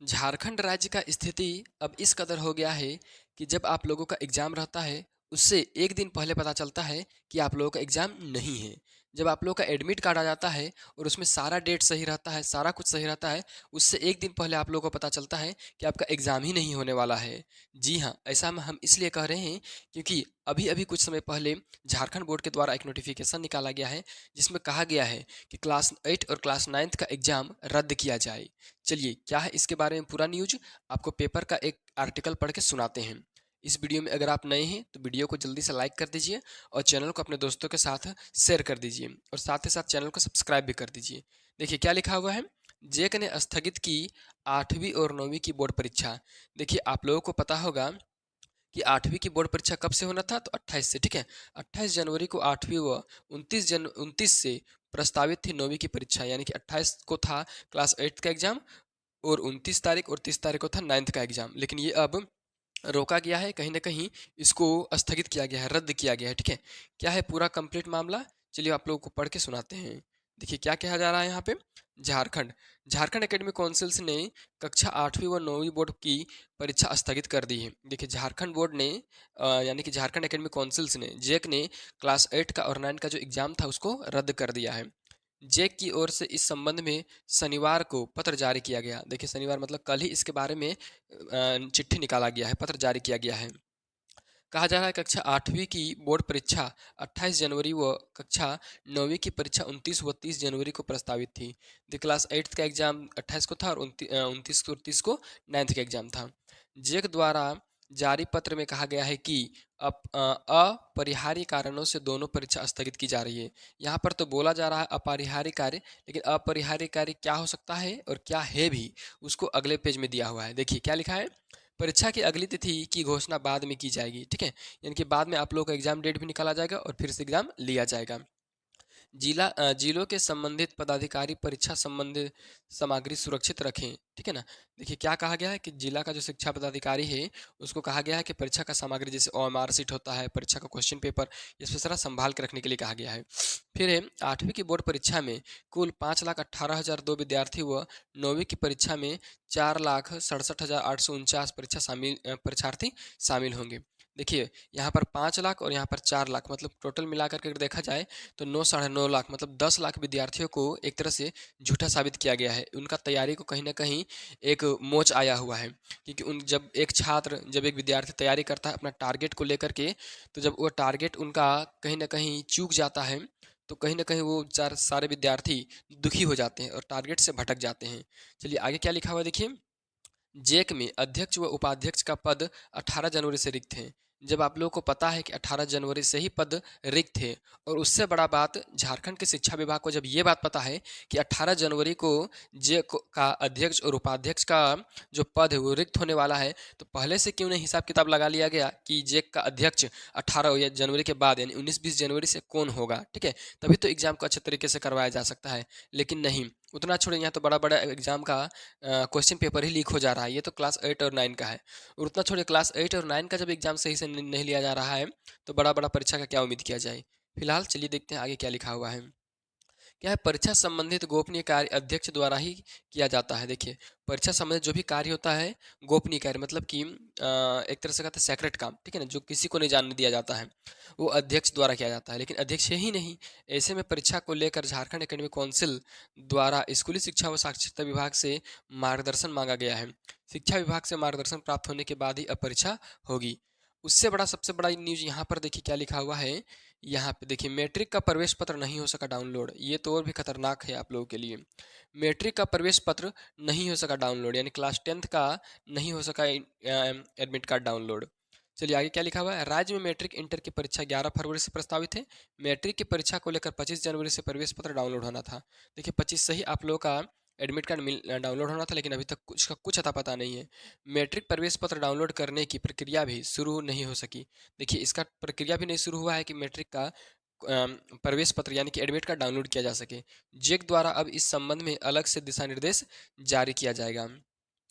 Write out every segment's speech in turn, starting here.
झारखंड राज्य का स्थिति अब इस कदर हो गया है कि जब आप लोगों का एग्ज़ाम रहता है, उससे 1 दिन पहले पता चलता है कि आप लोगों का एग्ज़ाम नहीं है। जब आप लोगों का एडमिट कार्ड आ जाता है और उसमें सारा डेट सही रहता है, सारा कुछ सही रहता है, उससे 1 दिन पहले आप लोगों को पता चलता है कि आपका एग्ज़ाम ही नहीं होने वाला है। जी हाँ, ऐसा हम इसलिए कह रहे हैं क्योंकि अभी-अभी कुछ समय पहले झारखंड बोर्ड के द्वारा एक नोटिफ़िकेशन निकाला गया है, जिसमें कहा गया है कि क्लास 8 और क्लास 9th का एग्ज़ाम रद्द किया जाए। चलिए क्या है इसके बारे में पूरा न्यूज आपको पेपर का एक आर्टिकल पढ़ के सुनाते हैं। इस वीडियो में अगर आप नए हैं तो वीडियो को जल्दी से लाइक कर दीजिए और चैनल को अपने दोस्तों के साथ शेयर कर दीजिए और साथ ही साथ चैनल को सब्सक्राइब भी कर दीजिए। देखिए क्या लिखा हुआ है। जेक ने स्थगित की 8वीं और 9वीं की बोर्ड परीक्षा। देखिए आप लोगों को पता होगा कि 8वीं की बोर्ड परीक्षा कब से होना था, तो 28 से, ठीक है। 28 जनवरी को 8वीं व 29 से प्रस्तावित थी 9वीं की परीक्षा, यानी कि 28 को था क्लास 8 का एग्जाम और 29 तारीख और 30 तारीख को था 9th का एग्जाम। लेकिन ये अब रोका गया है, कहीं ना कहीं इसको स्थगित किया गया है, रद्द किया गया है, ठीक है। क्या है पूरा कंप्लीट मामला, चलिए आप लोगों को पढ़ के सुनाते हैं। देखिए क्या कहा जा रहा है यहाँ पे। झारखंड झारखंड एकेडमिक काउंसिल्स ने कक्षा 8वीं व 9वीं बोर्ड की परीक्षा स्थगित कर दी है। देखिए झारखंड बोर्ड ने यानी कि झारखंड एकेडमिक काउंसिल्स ने जेक ने क्लास 8 का और 9 का जो एग्जाम था उसको रद्द कर दिया है। जेक की ओर से इस संबंध में शनिवार को पत्र जारी किया गया। देखिए शनिवार मतलब कल ही इसके बारे में चिट्ठी निकाला गया है, पत्र जारी किया गया है। कहा जा रहा है कक्षा 8वीं की बोर्ड परीक्षा 28 जनवरी व कक्षा 9वीं की परीक्षा 29 व 30 जनवरी को प्रस्तावित थी। द क्लास 8 का एग्जाम 28 को था और 29 को और 30 को 9th का एग्जाम था। जेक द्वारा जारी पत्र में कहा गया है कि अपरिहार्य कारणों से दोनों परीक्षा स्थगित की जा रही है। यहाँ पर तो बोला जा रहा है अपरिहार्य कार्य, लेकिन अपरिहार्य कार्य क्या हो सकता है और क्या है भी, उसको अगले पेज में दिया हुआ है। देखिए क्या लिखा है। परीक्षा की अगली तिथि की घोषणा बाद में की जाएगी, ठीक है। यानी कि बाद में आप लोगों का एग्जाम डेट भी निकाला जाएगा और फिर से एग्जाम लिया जाएगा। जिलों के संबंधित पदाधिकारी परीक्षा संबंधित सामग्री सुरक्षित रखें, ठीक है ना। देखिए क्या कहा गया है कि जिला का जो शिक्षा पदाधिकारी है उसको कहा गया है कि परीक्षा का सामग्री जैसे ओएमआर सीट होता है, परीक्षा का क्वेश्चन पेपर, इसमें सारा संभाल के रखने के लिए कहा गया है। फिर है 8वीं की बोर्ड परीक्षा में कुल 5,18,002 विद्यार्थी व 9वीं की परीक्षा में 4,67,849 परीक्षार्थी शामिल होंगे। देखिए यहाँ पर 5 लाख और यहाँ पर 4 लाख, मतलब टोटल मिलाकर के देखा जाए तो 9 साढ़े 9 लाख, मतलब 10 लाख विद्यार्थियों को एक तरह से झूठा साबित किया गया है। उनका तैयारी को कहीं ना कहीं एक मोच आया हुआ है, क्योंकि उन जब एक विद्यार्थी तैयारी करता है अपना टारगेट को लेकर के, तो जब वो टारगेट उनका कहीं ना कहीं चूक जाता है तो कहीं ना कहीं वो सारे विद्यार्थी दुखी हो जाते हैं और टारगेट से भटक जाते हैं। चलिए आगे क्या लिखा हुआ है देखिए। जेक में अध्यक्ष व उपाध्यक्ष का पद 18 जनवरी से रिक्त है। जब आप लोगों को पता है कि 18 जनवरी से ही पद रिक्त थे, और उससे बड़ा बात झारखंड के शिक्षा विभाग को जब ये बात पता है कि 18 जनवरी को का अध्यक्ष और उपाध्यक्ष का जो पद है वो रिक्त होने वाला है, तो पहले से क्यों नहीं हिसाब किताब लगा लिया गया कि जेक का अध्यक्ष 18 या जनवरी के बाद यानी 19-20 जनवरी से कौन होगा, ठीक है। तभी तो एग्जाम को अच्छे तरीके से करवाया जा सकता है। लेकिन नहीं, उतना छोड़े, यहाँ तो बड़ा बड़ा एग्जाम का क्वेश्चन पेपर ही लीक हो जा रहा है। ये तो क्लास 8 और 9 का है, और उतना छोड़िए क्लास 8 और 9 का जब एग्जाम सही से नहीं लिया जा रहा है तो बड़ा बड़ा परीक्षा का क्या उम्मीद किया जाए। फिलहाल चलिए देखते हैं आगे क्या लिखा हुआ है। क्या है, परीक्षा संबंधित गोपनीय कार्य अध्यक्ष द्वारा ही किया जाता है। देखिए परीक्षा संबंधित जो भी कार्य होता है गोपनीय कार्य, मतलब कि एक तरह से कहते हैं सेक्रेट काम, ठीक है ना, जो किसी को नहीं जानने दिया जाता है, वो अध्यक्ष द्वारा किया जाता है। लेकिन अध्यक्ष है ही नहीं। ऐसे में परीक्षा को लेकर झारखंड एकेडमिक काउंसिल द्वारा स्कूली शिक्षा व साक्षरता विभाग से मार्गदर्शन मांगा गया है। शिक्षा विभाग से मार्गदर्शन प्राप्त होने के बाद ही अब परीक्षा होगी। उससे बड़ा सबसे बड़ा न्यूज यहाँ पर देखिए क्या लिखा हुआ है। यहाँ पे देखिए मैट्रिक का प्रवेश पत्र नहीं हो सका डाउनलोड। ये तो और भी खतरनाक है आप लोगों के लिए। मैट्रिक का प्रवेश पत्र नहीं हो सका डाउनलोड, यानी क्लास 10th का नहीं हो सका एडमिट कार्ड डाउनलोड। चलिए आगे क्या लिखा हुआ है। राज्य में मैट्रिक इंटर की परीक्षा 11 फरवरी से प्रस्तावित है। मैट्रिक की परीक्षा को लेकर 25 जनवरी से प्रवेश पत्र डाउनलोड होना था। देखिए 25 से ही आप लोगों का एडमिट कार्ड डाउनलोड होना था, लेकिन अभी तक कुछ अता पता नहीं है। मैट्रिक प्रवेश पत्र डाउनलोड करने की प्रक्रिया भी शुरू नहीं हो सकी। देखिए इसका प्रक्रिया भी नहीं शुरू हुआ है कि मैट्रिक का प्रवेश पत्र यानी कि एडमिट कार्ड डाउनलोड किया जा सके। जेक द्वारा अब इस संबंध में अलग से दिशा निर्देश जारी किया जाएगा।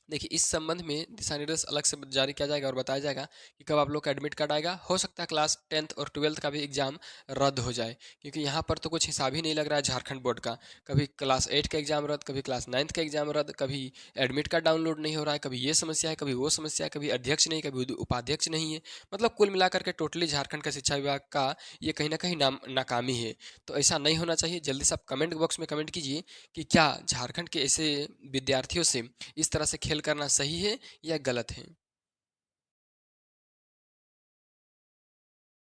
देखिए, इस संबंध में दिशा निर्देश अलग से जारी किया जाएगा और बताया जाएगा कि कब आप लोग का एडमिट कार्ड आएगा। हो सकता है क्लास 10th और 12th का भी एग्ज़ाम रद्द हो जाए, क्योंकि यहाँ पर तो कुछ हिसाब ही नहीं लग रहा है झारखंड बोर्ड का। कभी क्लास 8 का एग्ज़ाम रद्द, कभी क्लास 9th का एग्ज़ाम रद्द, कभी एडमिट कार्ड डाउनलोड नहीं हो रहा है, कभी ये समस्या है, कभी वो समस्या है, कभी अध्यक्ष नहीं, कभी उपाध्यक्ष नहीं है। मतलब कुल मिलाकर के टोटली झारखंड का शिक्षा विभाग का ये कहीं ना कहीं नाकामी है। तो ऐसा नहीं होना चाहिए। जल्दी से आप कमेंट बॉक्स में कमेंट कीजिए कि क्या झारखंड के ऐसे विद्यार्थियों से इस तरह से खेल करना सही है या गलत है।